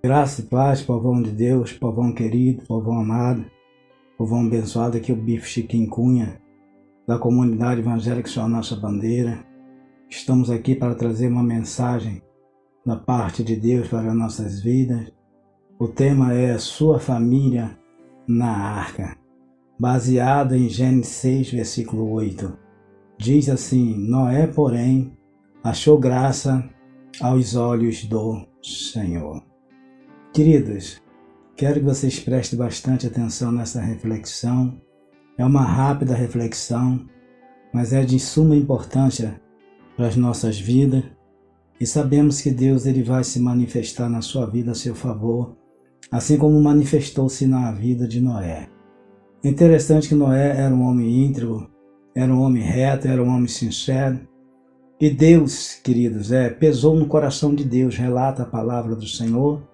Graça e paz, povão de Deus, povão querido, povão amado, povão abençoado. Aqui é o Bispo Chiquinho Cunha, da comunidade evangélica Só a Nossa Bandeira. Estamos aqui para trazer uma mensagem da parte de Deus para nossas vidas. O tema é Sua Família na Arca, baseado em Gênesis 6, versículo 8. Diz assim: Noé, porém, achou graça aos olhos do Senhor. Queridos, quero que vocês prestem bastante atenção nessa reflexão. É uma rápida reflexão, mas é de suma importância para as nossas vidas. E sabemos que Deus ele vai se manifestar na sua vida a seu favor, assim como manifestou-se na vida de Noé. É interessante que Noé era um homem íntegro, era um homem reto, era um homem sincero. E Deus, queridos, pesou no coração de Deus, relata a palavra do Senhor,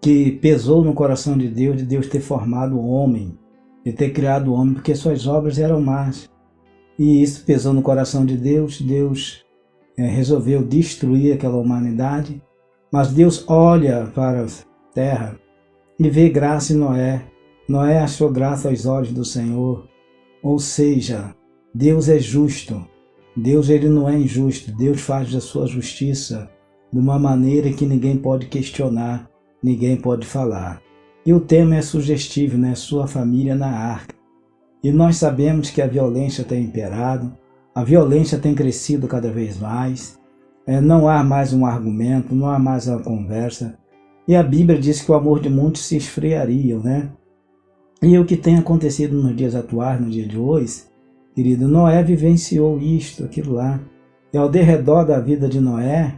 que pesou no coração de Deus ter formado o homem, de ter criado o homem, porque suas obras eram más. E isso pesou no coração de Deus. Deus resolveu destruir aquela humanidade, mas Deus olha para a terra e vê graça em Noé. Noé achou graça aos olhos do Senhor, ou seja, Deus é justo. Deus ele não é injusto. Deus faz a sua justiça de uma maneira que ninguém pode questionar, ninguém pode falar. E o tema é sugestivo, né? Sua família na arca. E nós sabemos que a violência tem imperado, a violência tem crescido cada vez mais. Não há mais um argumento, não há mais uma conversa. E a Bíblia diz que o amor de muitos se esfriaria, né? E o que tem acontecido nos dias atuais, no dia de hoje, querido, Noé vivenciou isto, aquilo lá. E ao derredor da vida de Noé,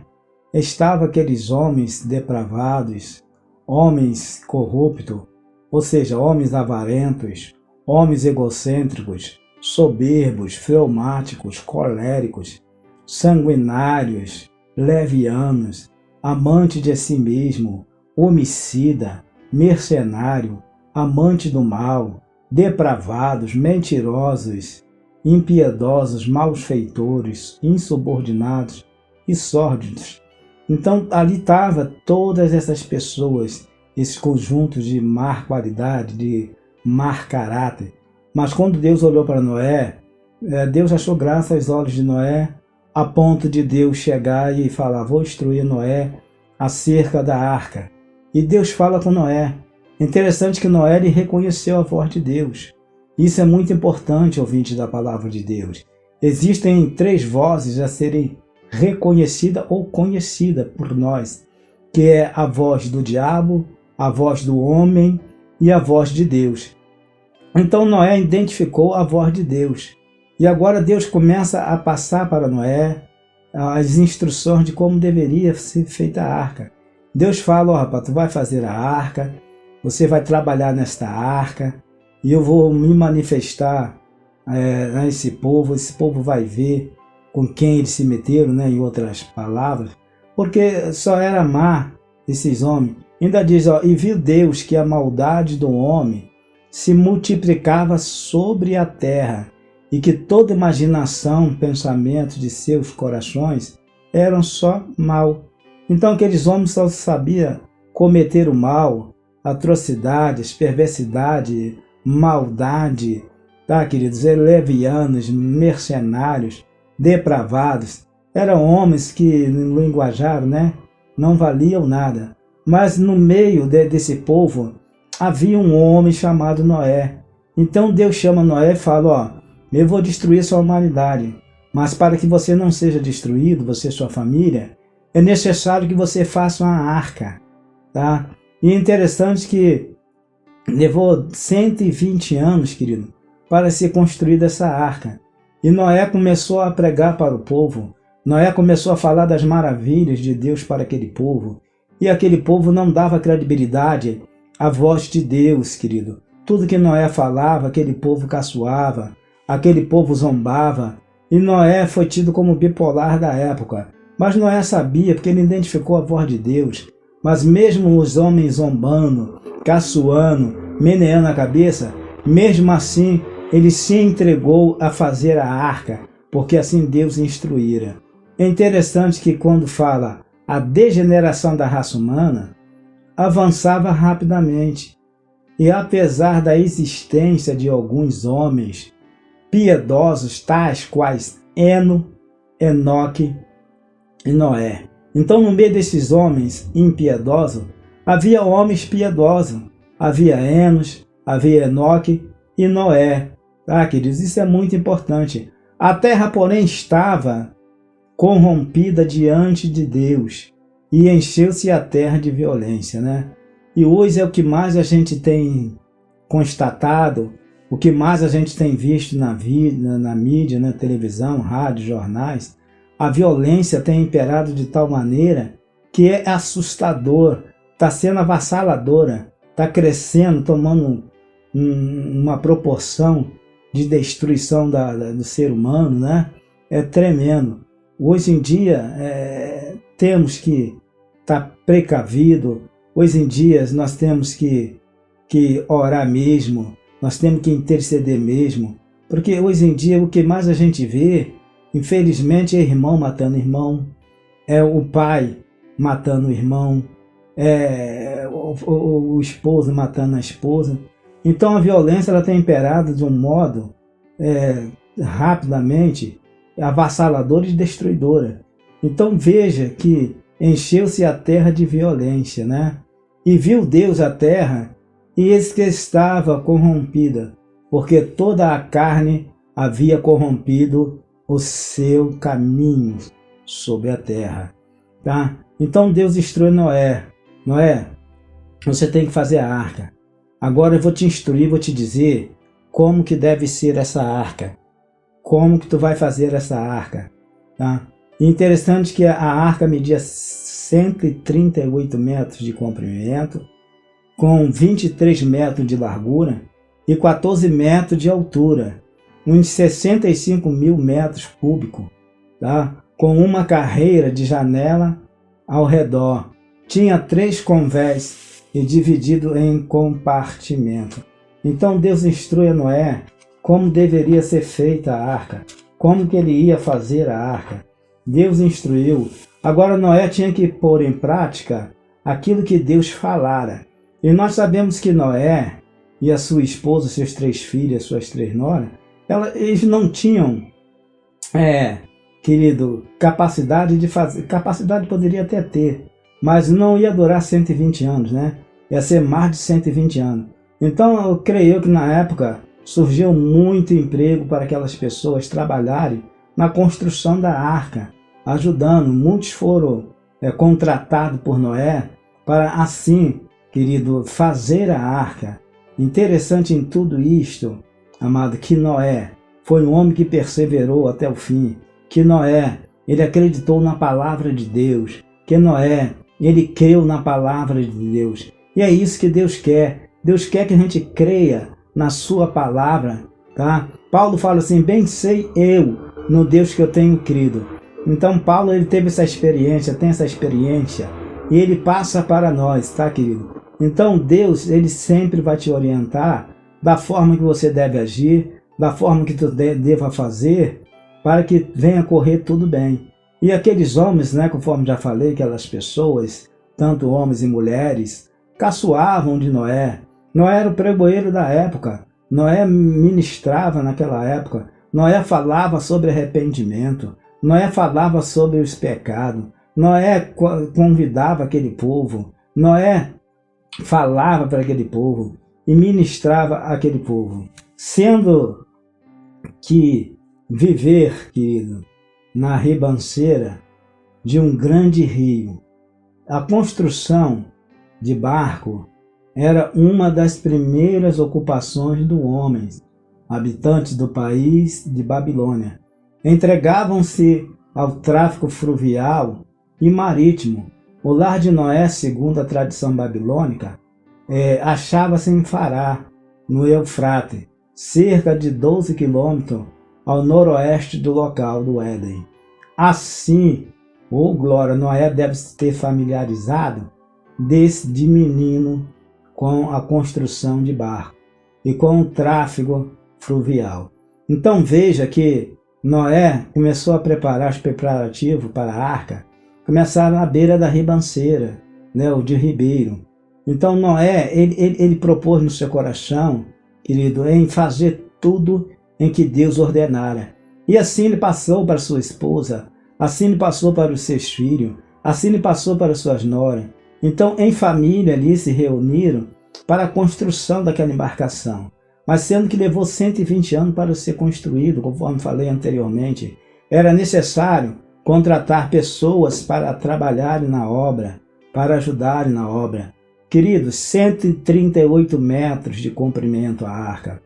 estavam aqueles homens depravados, homens corruptos, ou seja, homens avarentos, homens egocêntricos, soberbos, fleumáticos, coléricos, sanguinários, levianos, amante de si mesmo, homicida, mercenário, amante do mal, depravados, mentirosos, impiedosos, malfeitores, insubordinados e sórdidos. Então ali estavam todas essas pessoas, esse conjunto de má qualidade, de má caráter. Mas quando Deus olhou para Noé, Deus achou graça aos olhos de Noé, a ponto de Deus chegar e falar: vou instruir Noé acerca da arca. E Deus fala com Noé. Interessante que Noé ele reconheceu a voz de Deus. Isso é muito importante, ouvinte da palavra de Deus. Existem 3 vozes a serem reconhecida ou conhecida por nós, que é a voz do diabo, a voz do homem e a voz de Deus. Então Noé identificou a voz de Deus. E agora Deus começa a passar para Noé as instruções de como deveria ser feita a arca. Deus fala: rapaz, tu vai fazer a arca, você vai trabalhar nesta arca, e eu vou me manifestar a esse povo vai ver com quem eles se meteram, né, em outras palavras, porque só era má esses homens. Ainda diz, e viu Deus que a maldade do homem se multiplicava sobre a terra, e que toda imaginação, pensamento de seus corações eram só mal. Então aqueles homens só sabiam cometer o mal, atrocidades, perversidade, maldade, tá, queridos? Levianos, mercenários, depravados, eram homens que no linguajar, né, não valiam nada. Mas no meio desse povo havia um homem chamado Noé. Então Deus chama Noé e fala: eu vou destruir sua humanidade, mas para que você não seja destruído, você e sua família, é necessário que você faça uma arca, tá? E é interessante que levou 120 anos, querido, para ser construída essa arca. E Noé começou a pregar para o povo. Noé começou a falar das maravilhas de Deus para aquele povo. E aquele povo não dava credibilidade à voz de Deus, querido. Tudo que Noé falava, aquele povo caçoava, aquele povo zombava. E Noé foi tido como bipolar da época. Mas Noé sabia, porque ele identificou a voz de Deus. Mas mesmo os homens zombando, caçoando, meneando a cabeça, mesmo assim ele se entregou a fazer a arca, porque assim Deus instruíra. É interessante que quando fala a degeneração da raça humana, avançava rapidamente. E apesar da existência de alguns homens piedosos, tais quais Enoque e Noé. Então, no meio desses homens impiedosos, havia homens piedosos. Havia Enos, havia Enoque e Noé. Ah, queridos, isso é muito importante. A terra, porém, estava corrompida diante de Deus e encheu-se a terra de violência, né? E hoje é o que mais a gente tem constatado, o que mais a gente tem visto na mídia, na televisão, rádio, jornais. A violência tem imperado de tal maneira que é assustador, está sendo avassaladora, está crescendo, tomando uma proporção de destruição do ser humano, né? É tremendo. Hoje em dia temos que estar precavido. Hoje em dia nós temos que orar mesmo, nós temos que interceder mesmo, porque hoje em dia o que mais a gente vê, infelizmente, é irmão matando irmão, é o pai matando o irmão, é o esposo matando a esposa. Então a violência ela tem imperado de um modo rapidamente avassaladora e destruidora. Então veja que encheu-se a terra de violência, né? E viu Deus a terra, e eis que estava corrompida, porque toda a carne havia corrompido o seu caminho sobre a terra. Tá? Então Deus instrui Noé. Noé, você tem que fazer a arca. Agora eu vou te instruir, vou te dizer como que deve ser essa arca. Como que tu vai fazer essa arca. Tá? E interessante que a arca media 138 metros de comprimento, com 23 metros de largura e 14 metros de altura, uns 65 mil metros cúbicos, tá? Com uma carreira de janela ao redor. Tinha 3 convés e dividido em compartimento. Então Deus instrui a Noé como deveria ser feita a arca, como que ele ia fazer a arca. Deus instruiu. Agora Noé tinha que pôr em prática aquilo que Deus falara. E nós sabemos que Noé e a sua esposa, seus 3 filhos, suas 3 noras, eles não tinham, querido, capacidade de fazer. Capacidade poderia até ter, mas não ia durar 120 anos, né? Ia ser mais de 120 anos. Então eu creio que na época surgiu muito emprego para aquelas pessoas trabalharem na construção da arca, ajudando. Muitos foram contratados por Noé para assim, querido, fazer a arca. Interessante em tudo isto, amado, que Noé foi um homem que perseverou até o fim, que Noé, ele acreditou na palavra de Deus, que Noé, ele creu na palavra de Deus. E é isso que Deus quer. Deus quer que a gente creia na sua palavra, tá? Paulo fala assim, bem sei eu no Deus que eu tenho crido. Então Paulo, ele teve essa experiência, tem essa experiência, e ele passa para nós, tá, querido? Então Deus, ele sempre vai te orientar da forma que você deve agir, da forma que tu deva fazer, para que venha correr tudo bem. E aqueles homens, né, conforme já falei, aquelas pessoas, tanto homens e mulheres, caçoavam de Noé. Noé era o pregoeiro da época. Noé ministrava naquela época. Noé falava sobre arrependimento. Noé falava sobre os pecados. Noé convidava aquele povo. Noé falava para aquele povo e ministrava aquele povo. Sendo que viver, querido, na ribanceira de um grande rio, a construção de barco era uma das primeiras ocupações do homem. Habitantes do país de Babilônia entregavam-se ao tráfico fluvial e marítimo. O lar de Noé, segundo a tradição babilônica, achava-se em Fará, no Eufrate, cerca de 12 quilômetros ao noroeste do local do Éden. Assim, glória, Noé deve ter familiarizado desde menino com a construção de barco e com o tráfego fluvial. Então veja que Noé começou a preparar os preparativos para a arca, começaram à beira da ribanceira, né, o de ribeiro. Então Noé, ele propôs no seu coração, querido, em fazer tudo em que Deus ordenara. E assim ele passou para sua esposa, assim ele passou para os seus filhos, assim ele passou para suas noras. Então, em família ali se reuniram para a construção daquela embarcação. Mas sendo que levou 120 anos para ser construído, conforme falei anteriormente, era necessário contratar pessoas para trabalharem na obra, para ajudarem na obra. Queridos, 138 metros de comprimento a arca.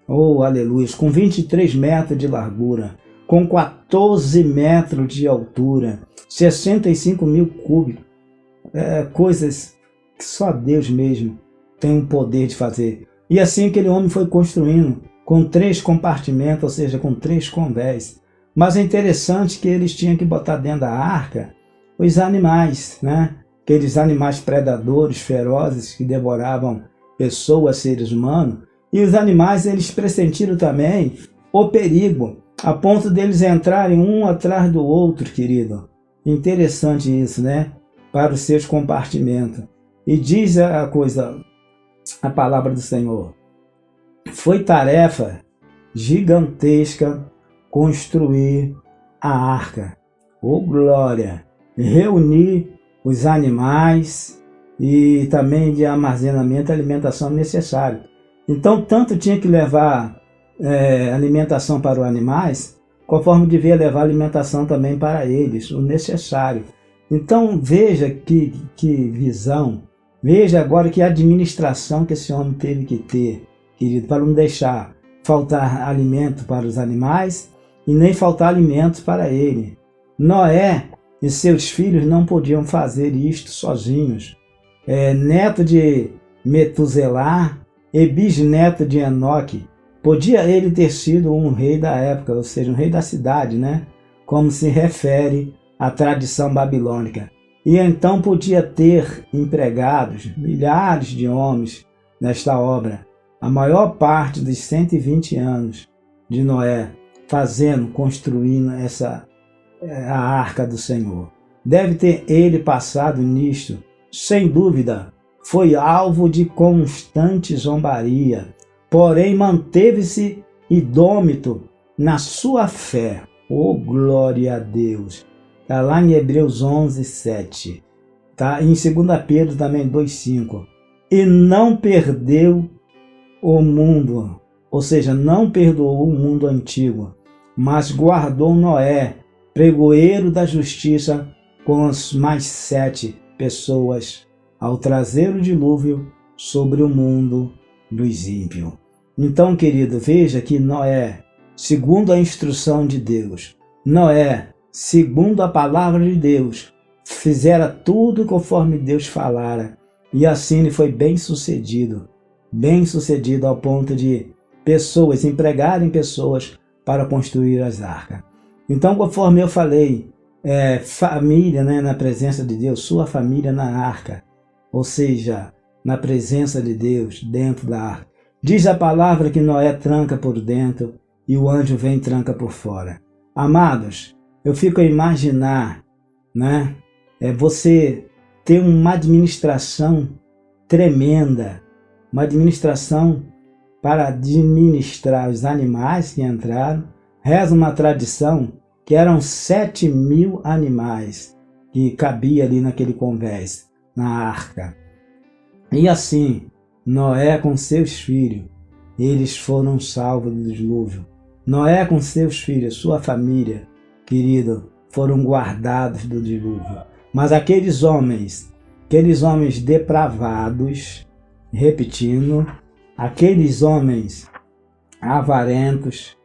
Oh, aleluia! Com 23 metros de largura, com 14 metros de altura, 65 mil cúbicos. Coisas que só Deus mesmo tem o poder de fazer. E assim aquele homem foi construindo com 3 compartimentos, ou seja, com 3 convés. Mas é interessante que eles tinham que botar dentro da arca os animais, né? Aqueles animais predadores, ferozes, que devoravam pessoas, seres humanos. E os animais, eles pressentiram também o perigo, a ponto deles entrarem um atrás do outro, querido. Interessante isso, né? Para os seus compartimentos. E diz a palavra do Senhor: foi tarefa gigantesca construir a arca. Oh, glória! Reunir os animais e também de armazenamento e alimentação necessário. Então, tanto tinha que levar alimentação para os animais, conforme devia levar alimentação também para eles, o necessário. Então, veja que visão, veja agora que administração que esse homem teve que ter, querido, para não deixar faltar alimento para os animais e nem faltar alimentos para ele. Noé e seus filhos não podiam fazer isto sozinhos. Neto de Metuselá e bisneto de Enoque, podia ele ter sido um rei da época, ou seja, um rei da cidade, né? Como se refere à tradição babilônica. E então podia ter empregados, milhares de homens nesta obra. A maior parte dos 120 anos de Noé construindo a arca do Senhor. Deve ter ele passado nisto, sem dúvida, foi alvo de constante zombaria, porém manteve-se indômito na sua fé. Oh, glória a Deus! Está lá em Hebreus 11, 7. Tá? Em 2 Pedro também 2,5. E não perdeu o mundo, ou seja, não perdoou o mundo antigo, mas guardou Noé, pregoeiro da justiça, com as mais 7 pessoas, ao trazer o dilúvio sobre o mundo dos ímpios. Então, querido, veja que Noé, segundo a instrução de Deus, Noé, segundo a palavra de Deus, fizera tudo conforme Deus falara, e assim ele foi bem sucedido ao ponto de pessoas empregarem pessoas para construir as arcas. Então, conforme eu falei, família, né, na presença de Deus, sua família na arca, ou seja, na presença de Deus dentro da arca. Diz a palavra que Noé tranca por dentro e o anjo vem e tranca por fora. Amados, eu fico a imaginar, né, você ter uma administração tremenda, uma administração para administrar os animais que entraram. Reza uma tradição que eram 7.000 animais que cabia ali naquele convés, na arca. E assim, Noé com seus filhos, eles foram salvos do dilúvio. Noé com seus filhos, sua família, querido, foram guardados do dilúvio. Mas aqueles homens depravados, repetindo, aqueles homens avarentos,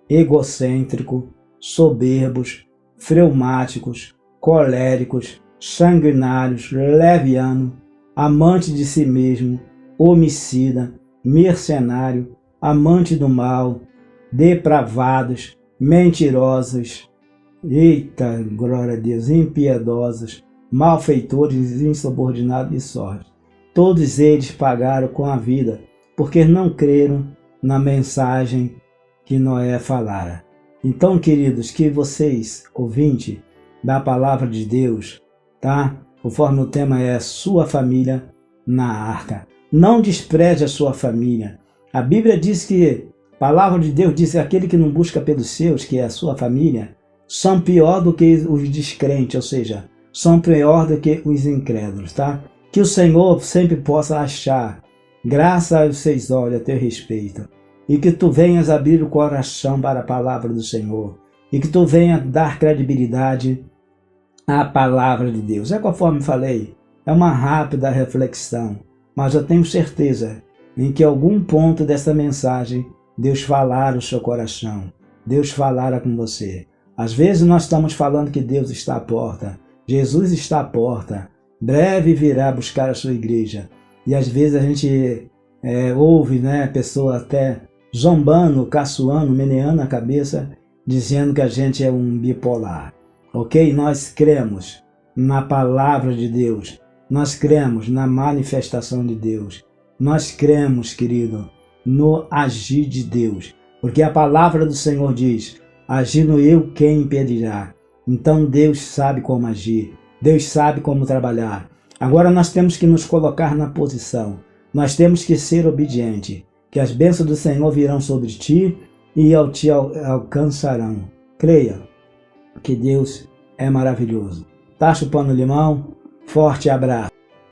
egocêntricos, soberbos, fleumáticos, coléricos, sanguinários, levianos, amante de si mesmo, homicida, mercenário, amante do mal, depravados, mentirosos, eita, glória a Deus, impiedosos, malfeitores, insubordinados e sorte. Todos eles pagaram com a vida, porque não creram na mensagem que Noé falara. Então, queridos, que vocês, ouvintes da palavra de Deus, tá? Conforme o tema é sua família, na arca. Não despreze a sua família. A Bíblia diz que, a palavra de Deus diz que aquele que não busca pelos seus, que é a sua família, são pior do que os descrentes, ou seja, são pior do que os incrédulos, tá? Que o Senhor sempre possa achar graça aos seus olhos a teu respeito, e que tu venhas abrir o coração para a palavra do Senhor, e que tu venha dar credibilidade à palavra de Deus. É conforme falei, é uma rápida reflexão, mas eu tenho certeza em que algum ponto dessa mensagem Deus falar o seu coração, Deus falara com você. Às vezes nós estamos falando que Deus está à porta, Jesus está à porta, breve virá buscar a sua igreja. E às vezes a gente ouve, né, pessoa até zombando, caçoando, meneando a cabeça, dizendo que a gente é um bipolar. Ok? Nós cremos na palavra de Deus, nós cremos na manifestação de Deus, nós cremos, querido, no agir de Deus, porque a palavra do Senhor diz, agindo eu, quem impedirá? Então Deus sabe como agir, Deus sabe como trabalhar. Agora nós temos que nos colocar na posição, nós temos que ser obedientes, que as bênçãos do Senhor virão sobre ti e te alcançarão. Creia que Deus é maravilhoso. Tá chupando limão? Forte abraço.